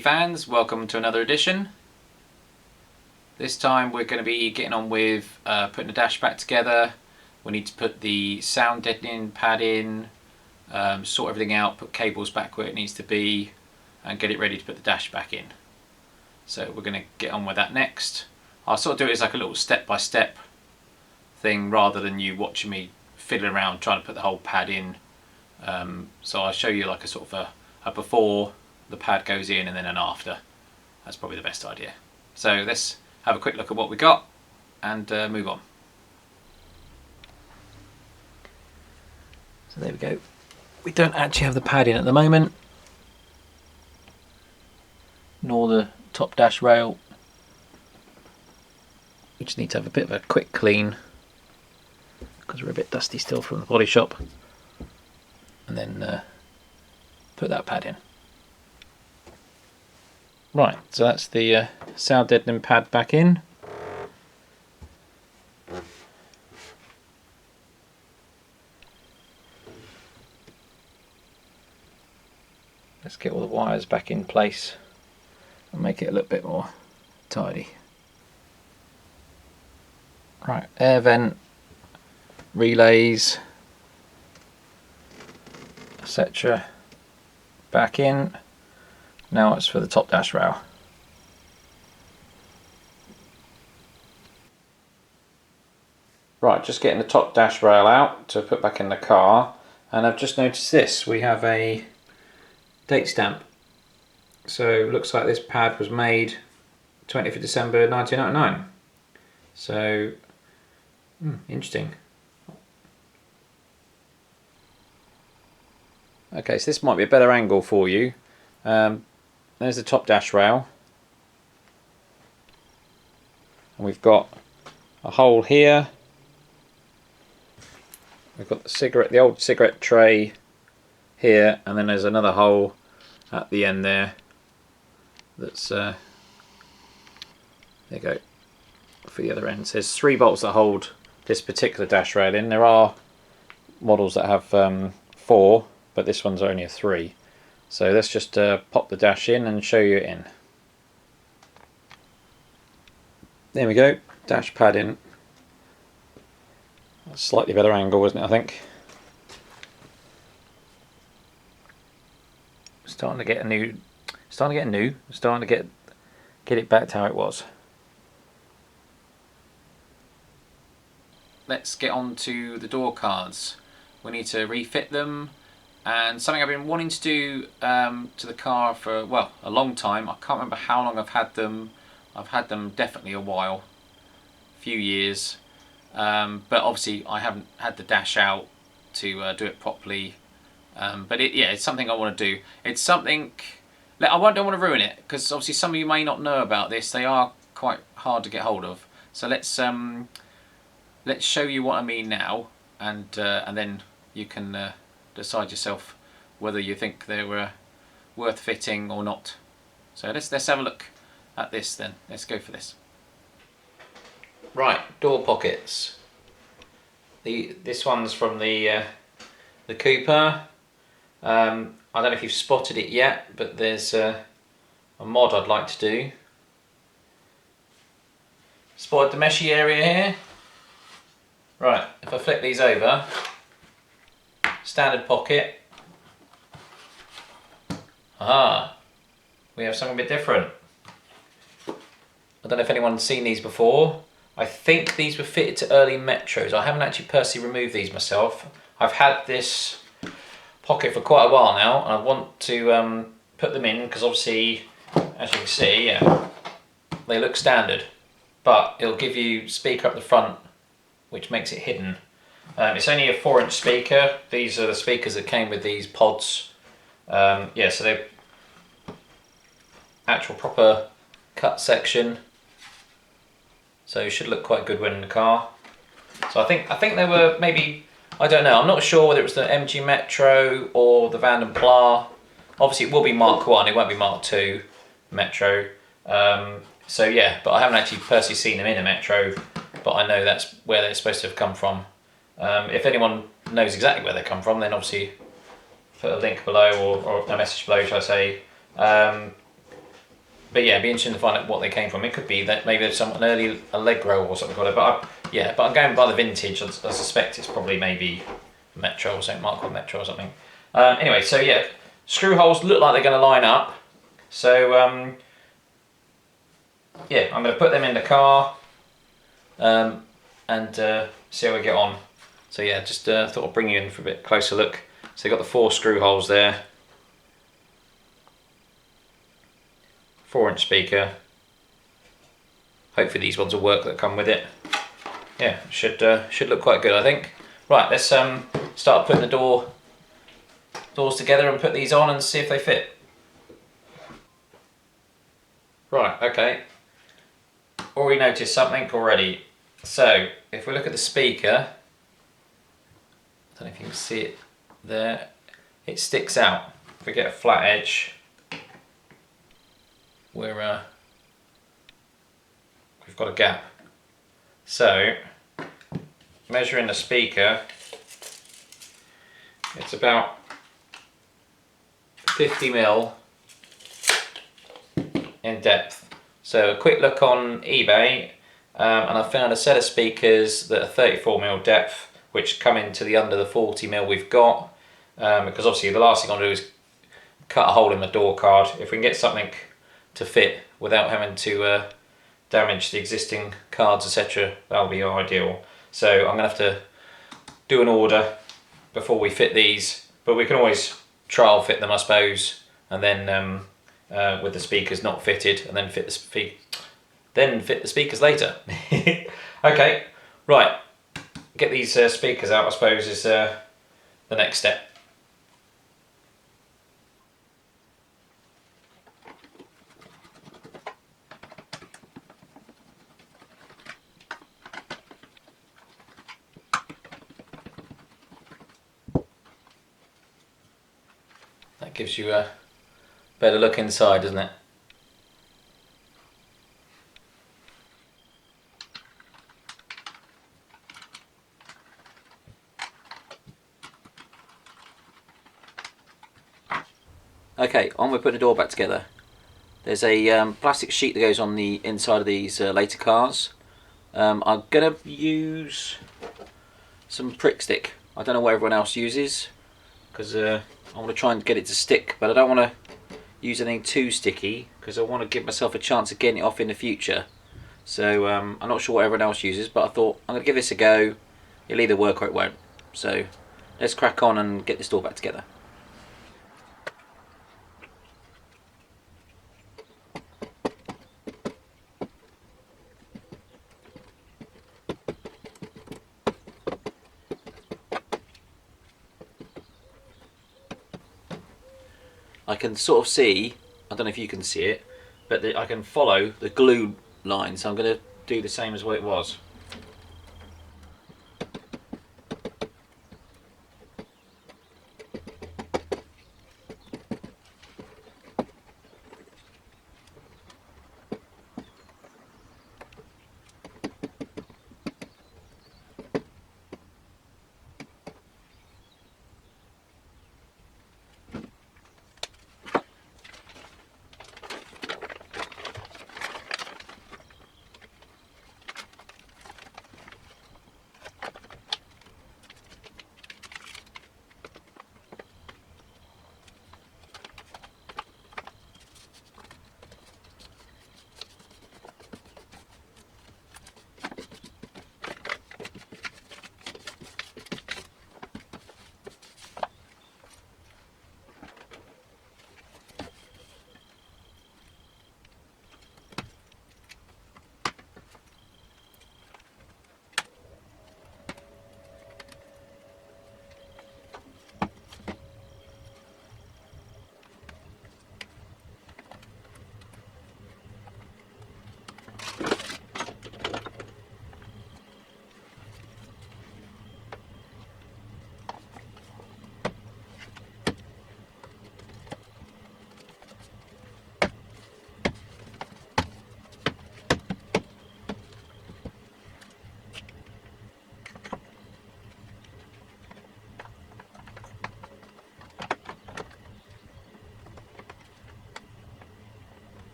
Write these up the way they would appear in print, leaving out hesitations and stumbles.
Reassembly fans, welcome to another edition. This time we're going to be getting on with putting the dash back together. We need to put the sound deadening pad in, sort everything out, put cables back where it needs to be, and get it ready to put the dash back in. So we're going to get on with that next. I'll sort of do it as like a little step-by-step thing rather than you watching me fiddling around trying to put the whole pad in. So I'll show you like a sort of a before the pad goes in and then an after. That's probably the best idea. So let's have a quick look at what we got and move on. So there we go. We don't actually have the pad in at the moment, nor the top dash rail. We just need to have a bit of a quick clean because we're a bit dusty still from the body shop, and then put that pad in. Right, so that's the sound deadening pad back in. Let's get all the wires back in place and make it a little bit more tidy. Right, air vent, relays, etc. back in. Now it's for the top dash rail. Right, just getting the top dash rail out to put back in the car, and I've just noticed this. We have a date stamp. So it looks like this pad was made 20th of December 1999. So, interesting. Okay, so this might be a better angle for you. There's the top dash rail, and we've got a hole here. We've got the old cigarette tray here, and then there's another hole at the end there. That's there you go, for the other end. So there's 3 bolts that hold this particular dash rail in. There are models that have 4, but this one's only a 3. So let's just pop the dash in and show you it in. There we go, dash pad in. Slightly better angle, wasn't it, I think? Starting to get it back to how it was. Let's get on to the door cards. We need to refit them. And something I've been wanting to do to the car for, well, a long time. I can't remember how long I've had them. I've had them definitely a while, a few years. But obviously I haven't had the dash out to do it properly. But it's something I want to do. It's something, I don't want to ruin it, because obviously some of you may not know about this. They are quite hard to get hold of. So let's show you what I mean now, and then you can decide yourself whether you think they were worth fitting or not. So let's have a look at this then. Let's go for this. Right, door pockets. This one's from the Cooper. I don't know if you've spotted it yet, but there's a mod I'd like to do. Spotted the meshy area here. Right, if I flip these over, standard pocket. Aha, we have something a bit different. I don't know if anyone's seen these before. I think these were fitted to early Metros. I haven't actually personally removed these myself. I've had this pocket for quite a while now, and I want to put them in because obviously, as you can see, yeah, they look standard, but it'll give you speaker up the front, which makes it hidden. It's only a 4-inch speaker. These are the speakers that came with these pods. Yeah, so they're actual proper cut section. So it should look quite good when in the car. So I think they were maybe, I don't know, I'm not sure whether it was the MG Metro or the Van den Pla. Obviously it will be Mark 1, it won't be Mark 2 Metro. So yeah, but I haven't actually personally seen them in a Metro, but I know that's where they're supposed to have come from. If anyone knows exactly where they come from, then obviously put a link below or a message below, shall I say. But yeah, it'd be interesting to find out what they came from. It could be that maybe there's an early Allegro or something called it. But I'm going by the vintage. I suspect it's probably maybe Metro or something, Mark Metro or something. Anyway, so yeah, screw holes look like they're going to line up. So yeah, I'm going to put them in the car and see how we get on. So yeah, just thought I'd bring you in for a bit closer look. So you've got the 4 screw holes there. 4-inch speaker. Hopefully these ones will work that come with it. Yeah, should look quite good, I think. Right, let's start putting the doors together and put these on and see if they fit. Right, okay. Already noticed something already. So if we look at the speaker, I don't know if you can see it there. It sticks out. If we get a flat edge, we've got a gap. So measuring the speaker, it's about 50mm in depth. So a quick look on eBay, and I found a set of speakers that are 34mm depth, which come into the under the 40mm we've got, because obviously the last thing I want to do is cut a hole in the door card. If we can get something to fit without having to damage the existing cards, etc., that'll be ideal. So I'm going to have to do an order before we fit these, but we can always trial fit them, I suppose, and then with the speakers not fitted, and then fit the speakers later. Okay, right. Get these speakers out, I suppose, is the next step. That gives you a better look inside, doesn't it? Okay, on with putting the door back together. There's a plastic sheet that goes on the inside of these later cars. I'm going to use some prick stick. I don't know what everyone else uses, because I want to try and get it to stick, but I don't want to use anything too sticky, because I want to give myself a chance of getting it off in the future. So I'm not sure what everyone else uses, but I thought I'm going to give this a go. It'll either work or it won't. So let's crack on and get this door back together. I can sort of see, I don't know if you can see it, but I can follow the glue line, so I'm going to do the same as what it was.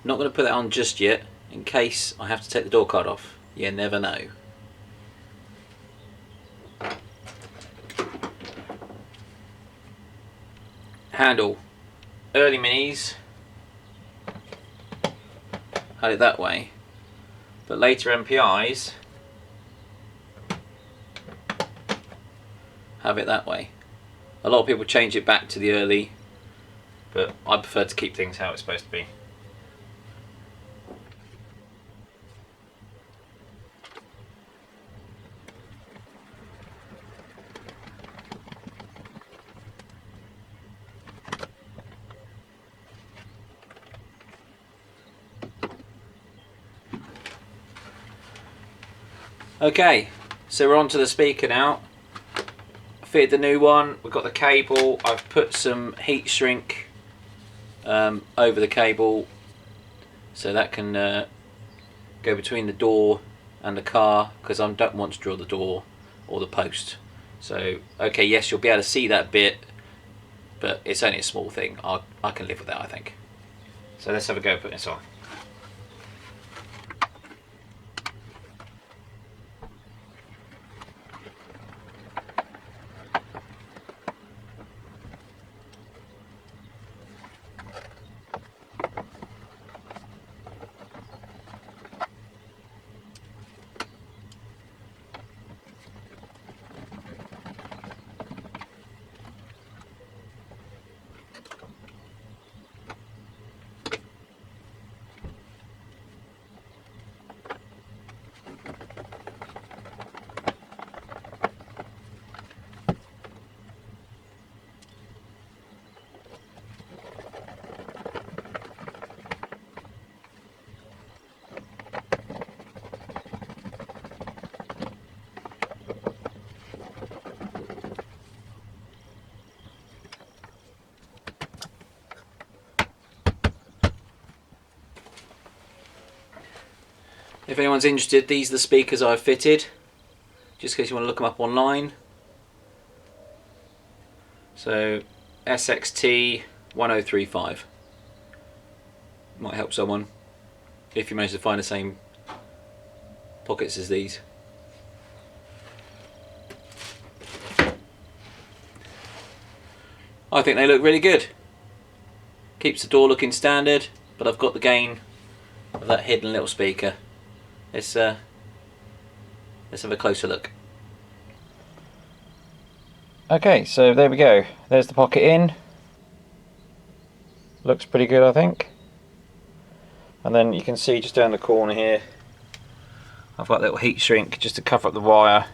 Not going to put that on just yet, in case I have to take the door card off. You never know. Handle. Early minis had it that way, but later MPIs have it that way. A lot of people change it back to the early, but I prefer to keep things how it's supposed to be. Okay, so we're on to the speaker now. Fitted the new one, we've got the cable, I've put some heat shrink over the cable so that can go between the door and the car, because I don't want to draw the door or the post. So, okay, yes, you'll be able to see that bit, but it's only a small thing. I can live with that, I think. So let's have a go at putting this on. If anyone's interested, these are the speakers I've fitted, just in case you want to look them up online. So SXT 1035 might help someone if you manage to find the same pockets as these. I think they look really good. Keeps the door looking standard, but I've got the gain of that hidden little speaker. Let's have a closer look. Okay, so there we go. There's the pocket in. Looks pretty good, I think. And then you can see just down the corner here, I've got a little heat shrink just to cover up the wire,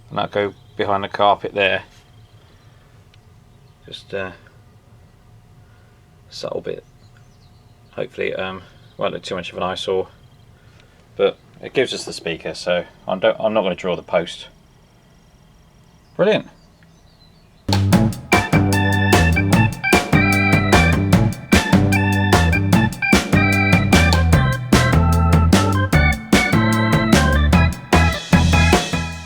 and that'll go behind the carpet there. Just a subtle bit. Hopefully it won't look too much of an eyesore. But it gives us the speaker, so I'm not going to draw the post. Brilliant.